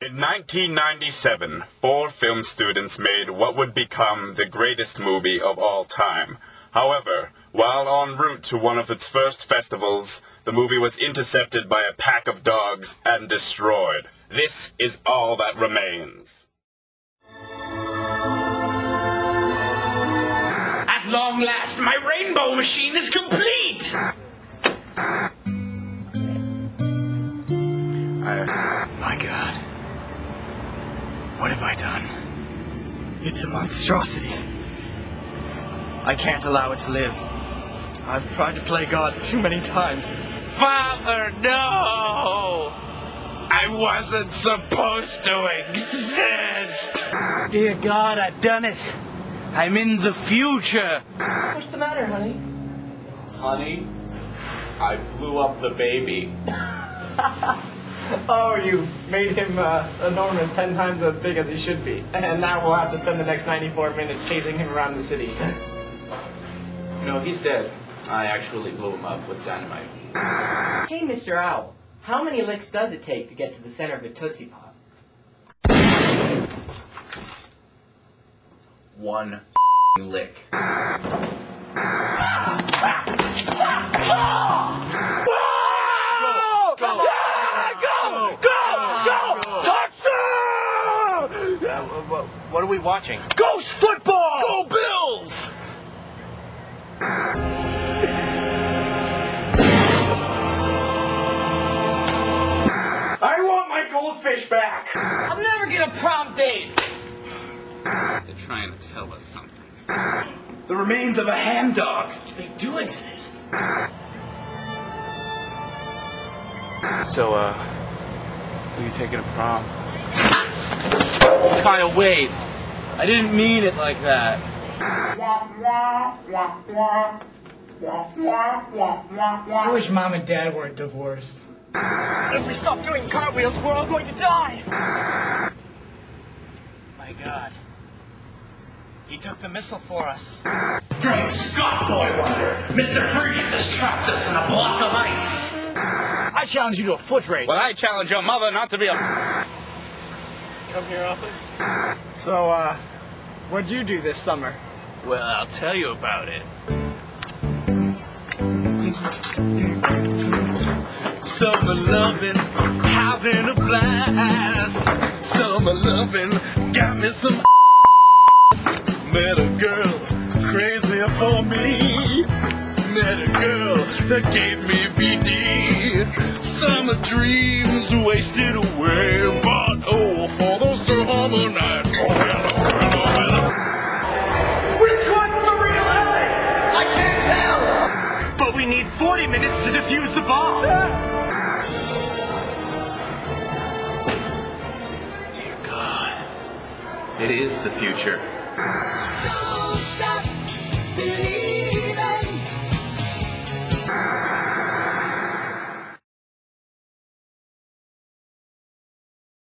In 1997, 4 film students made what would become the greatest movie of all time. However, while en route to one of its first festivals, the movie was intercepted by a pack of dogs and destroyed. This is all that remains. At long last, my rainbow machine is complete! My God. What have I done? It's a monstrosity. I can't allow it to live. I've tried to play God too many times. Father, no! I wasn't supposed to exist! Dear God, I've done it. I'm in the future. What's the matter, honey? Honey, I blew up the baby. Oh, you made him enormous, 10 times as big as he should be. And now we'll have to spend the next 94 minutes chasing him around the city. No, he's dead. I actually blew him up with dynamite. Hey, Mr. Owl, how many licks does it take to get to the center of a Tootsie Pop? 1 lick. What are we watching? Ghost football! Go Bills! I want my goldfish back! I'll never get a prom date! They're trying to tell us something. The remains of a hand dog. They do exist. So, who are you taking to prom? Kyle, wait. I didn't mean it like that. I wish Mom and Dad weren't divorced. If we stop doing cartwheels, we're all going to die! My God. He took the missile for us. Great Scott, boy wonder! Mr. Freeze has trapped us in a block of ice! I challenge you to a foot race. Well, I challenge your mother not to be a... Come here often? So, what'd you do this summer? Well, I'll tell you about it. Summer loving, having a blast. Summer loving, got me some Met a girl crazy for me. Met a girl that gave me VD. Summer dreams wasted away, but oh, for the summer night. Which one's the real Alice? I can't tell! But we need 40 minutes to defuse the bomb. Dear God, it is the future. Don't stop believing.